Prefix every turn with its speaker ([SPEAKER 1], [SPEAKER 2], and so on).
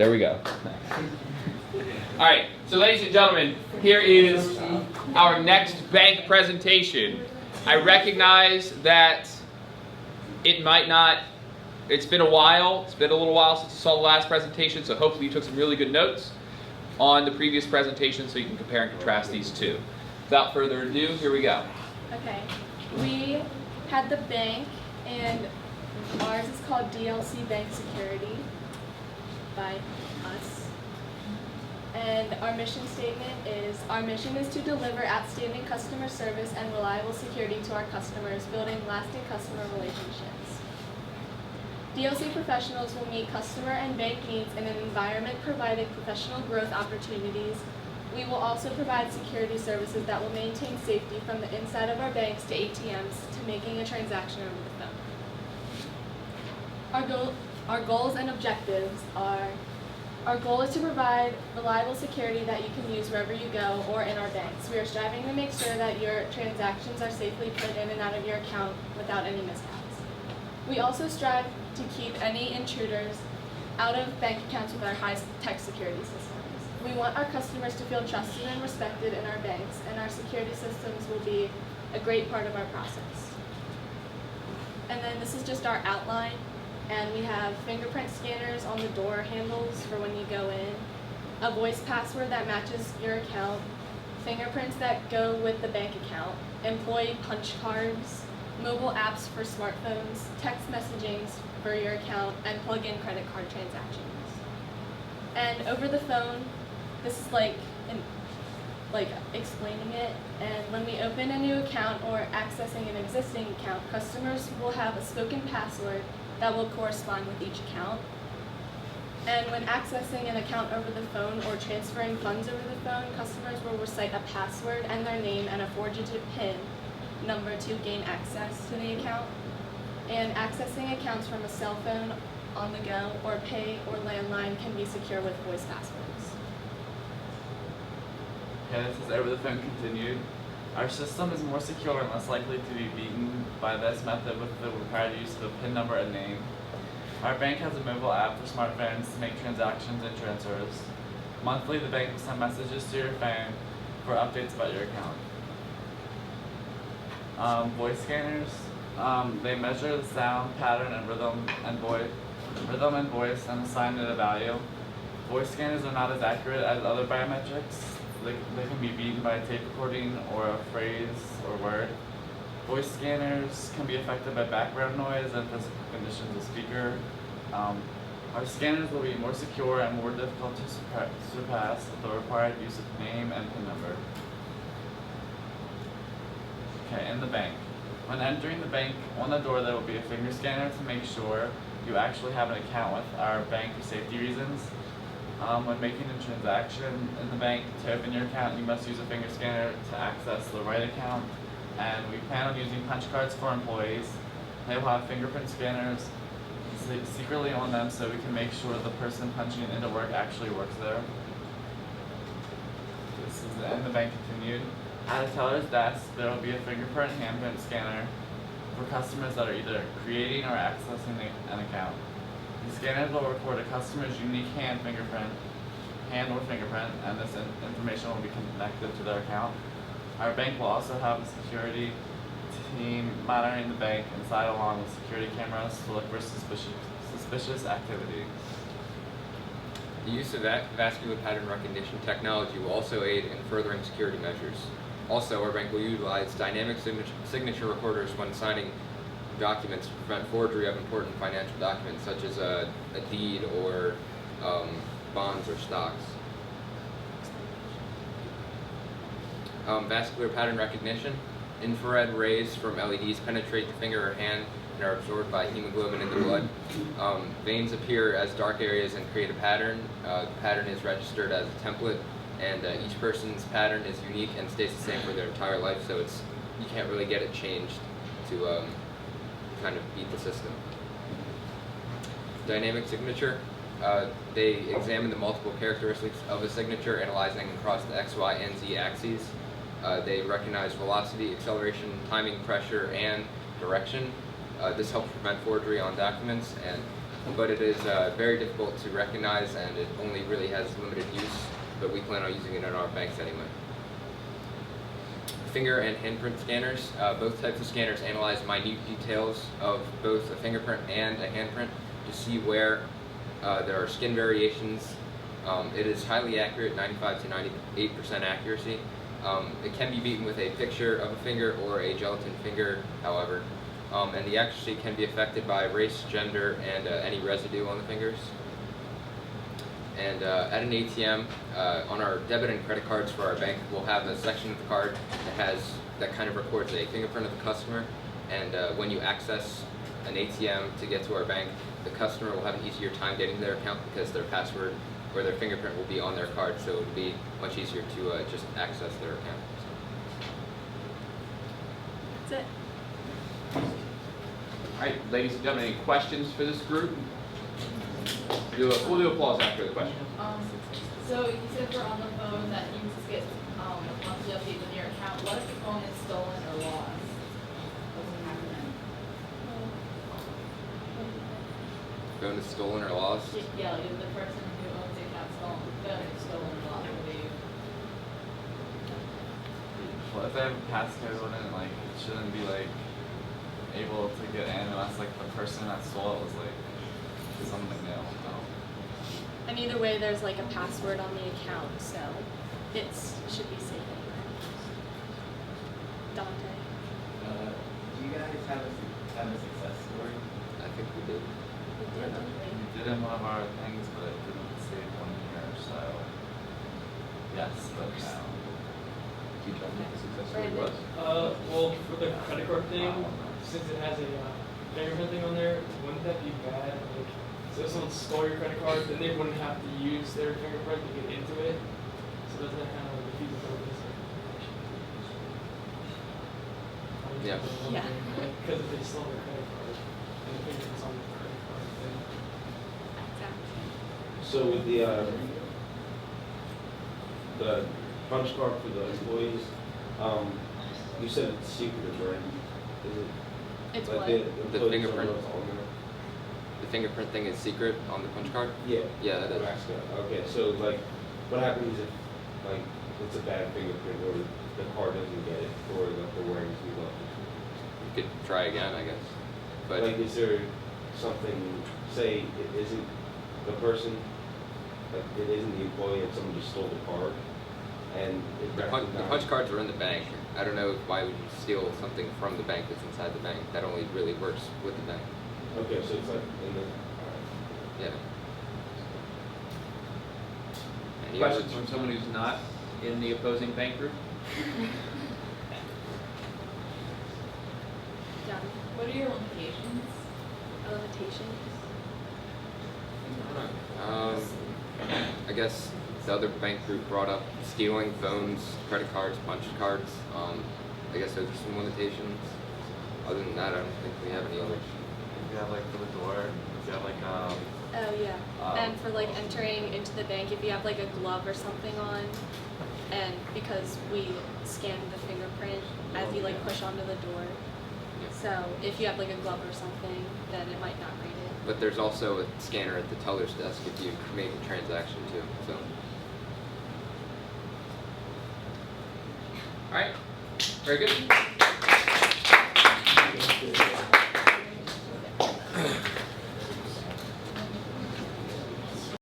[SPEAKER 1] There we go. All right, so ladies and gentlemen, here is our next bank presentation. I recognize that it might not, it's been a while, it's been a little while since you saw the last presentation, so hopefully you took some really good notes on the previous presentation so you can compare and contrast these two. Without further ado, here we go.
[SPEAKER 2] Okay, we had the bank, and ours is called DLC Bank Security by us. And our mission statement is, our mission is to deliver outstanding customer service and reliable security to our customers, building lasting customer relationships. DLC professionals will meet customer and bank needs in an environment providing professional growth opportunities. We will also provide security services that will maintain safety from the inside of our banks to ATMs to making a transaction over the phone. Our goals and objectives are, our goal is to provide reliable security that you can use wherever you go or in our banks. We are striving to make sure that your transactions are safely put in and out of your account without any mishaps. We also strive to keep any intruders out of bank accounts with our high-tech security systems. We want our customers to feel trusted and respected in our banks, and our security systems will be a great part of our process. And then this is just our outline. And we have fingerprint scanners on the door handles for when you go in, a voice password that matches your account, fingerprints that go with the bank account, employee punch cards, mobile apps for smartphones, text messaging for your account, and plug-in credit card transactions. And over the phone, this is like explaining it. And when we open a new account or accessing an existing account, customers will have a spoken password that will correspond with each account. And when accessing an account over the phone or transferring funds over the phone, customers will recite a password and their name and a 4-digit PIN number to gain access to the account. And accessing accounts from a cell phone, on the go, or pay or landline can be secure with voice passwords.
[SPEAKER 3] Okay, this is over the phone continued. Our system is more secure and less likely to be beaten by this method with the required use of a PIN number and name. Our bank has a mobile app for smartphones to make transactions and transfers. Monthly, the bank will send messages to your phone for updates about your account. Voice scanners, they measure the sound, pattern, and rhythm and voice and assign it a value. Voice scanners are not as accurate as other biometrics. They can be beaten by a tape recording or a phrase or word. Voice scanners can be affected by background noise and physical conditions of speaker. Our scanners will be more secure and more difficult to surpass with the required use of name and PIN number. Okay, in the bank. When entering the bank, on the door there will be a finger scanner to make sure you actually have an account with our bank for safety reasons. When making a transaction in the bank, to open your account, you must use a finger scanner to access the right account. And we plan on using punch cards for employees. They will have fingerprint scanners secretly on them so we can make sure the person punching into work actually works there. This is the end of the bank continued. At a teller's desk, there will be a fingerprint handprint scanner for customers that are either creating or accessing an account. The scanners will record a customer's unique hand or fingerprint, and this information will be connected to their account. Our bank will also have a security team monitoring the bank inside along with security cameras to look for suspicious activity.
[SPEAKER 4] The use of vascular pattern recognition technology will also aid in furthering security measures. Also, our bank will utilize dynamic signature recorders when signing documents to prevent forgery of important financial documents such as a deed or bonds or stocks. Vascular pattern recognition. Infrared rays from LEDs penetrate the finger or hand and are absorbed by hemoglobin in the blood. Veins appear as dark areas and create a pattern. The pattern is registered as a template, and each person's pattern is unique and stays the same for their entire life, so you can't really get it changed to kind of beat the system. Dynamic signature. They examine the multiple characteristics of a signature, analyzing across the X, Y, and Z axes. They recognize velocity, acceleration, timing, pressure, and direction. This helps prevent forgery on documents, and but it is very difficult to recognize, and it only really has limited use, but we plan on using it in our banks anyway. Finger and handprint scanners. Both types of scanners analyze minute details of both a fingerprint and a handprint to see where there are skin variations. It is highly accurate, 95 to 98% accuracy. It can be beaten with a picture of a finger or a gelatin finger, however, and the accuracy can be affected by race, gender, and any residue on the fingers. And at an ATM, on our debit and credit cards for our bank, we'll have a section of the card that kind of records a fingerprint of the customer. And when you access an ATM to get to our bank, the customer will have an easier time getting to their account because their password or their fingerprint will be on their card, so it will be much easier to just access their account.
[SPEAKER 2] That's it.
[SPEAKER 1] All right, ladies and gentlemen, any questions for this group? We'll do applause after the question.
[SPEAKER 5] So you said we're on the phone that you just get monthly update with your account. What if the phone is stolen or lost? What's gonna happen then?
[SPEAKER 4] Phone is stolen or lost?
[SPEAKER 5] Yeah, like if the person who owns the account phone is stolen or lost, what do you?
[SPEAKER 3] Well, if they have a passcode, wouldn't like it shouldn't be like able to get in unless like the person that stole it was like something new. No.
[SPEAKER 2] And either way, there's like a password on the account, so it should be safe anyway. Dante.
[SPEAKER 6] Do you guys have a success story?
[SPEAKER 4] I think we did.
[SPEAKER 2] We did, didn't we?
[SPEAKER 3] We did in one of our things, but it didn't save 1 year, so yes, but no.
[SPEAKER 1] Can you tell me what the success story
[SPEAKER 2] Brandon.
[SPEAKER 1] was?
[SPEAKER 7] Well, for the credit card thing, since it has a fingerprint thing on there, wouldn't that be bad? Like, so if someone stole your credit card, then they wouldn't have to use their fingerprint to get into it. So doesn't that kind of defeat the purpose?
[SPEAKER 4] Yeah.
[SPEAKER 2] Yeah.
[SPEAKER 7] Because if they stole their credit card, and the fingerprint's on the credit card, then
[SPEAKER 2] Exactly.
[SPEAKER 8] So with the punch card for the employees, you said it's secretive, right? Is it?
[SPEAKER 2] It's
[SPEAKER 8] like
[SPEAKER 2] what?
[SPEAKER 8] the
[SPEAKER 4] The
[SPEAKER 8] employees don't
[SPEAKER 4] fingerprint.
[SPEAKER 8] know it's on there?
[SPEAKER 4] The fingerprint thing is secret on the punch card?
[SPEAKER 8] Yeah.
[SPEAKER 4] Yeah, that is.
[SPEAKER 8] Okay, so like, what happens if like it's a bad fingerprint or the card doesn't get it or the wearing too low?
[SPEAKER 4] You could try again, I guess. But
[SPEAKER 8] Like, is there something? Say it isn't the person, like it isn't the employee, and someone just stole the card, and it
[SPEAKER 4] the punch
[SPEAKER 8] recognized-
[SPEAKER 4] cards are in the bank. I don't know why would you steal something from the bank that's inside the bank. That only really works with the bank.
[SPEAKER 8] Okay, so it's like in the. Alright.
[SPEAKER 4] Yeah. Any
[SPEAKER 1] Questions
[SPEAKER 4] other-
[SPEAKER 1] from someone who's not in the opposing bank group?
[SPEAKER 2] Done.
[SPEAKER 5] What are your limitations?
[SPEAKER 2] Our limitations.
[SPEAKER 4] I guess the other bank group brought up stealing phones, credit cards, punch cards. I guess those are some limitations. Other than that, I don't think we have any others.
[SPEAKER 3] If you have like for the door, if you have like
[SPEAKER 2] Oh yeah. And for like entering into the bank, if you have like a glove or something on, and because we scan the fingerprint as you like push onto the door, so if you have like a glove or something, then it might not read it.
[SPEAKER 4] But there's also a scanner at the teller's desk if you make a transaction too. So.
[SPEAKER 1] All right, very good.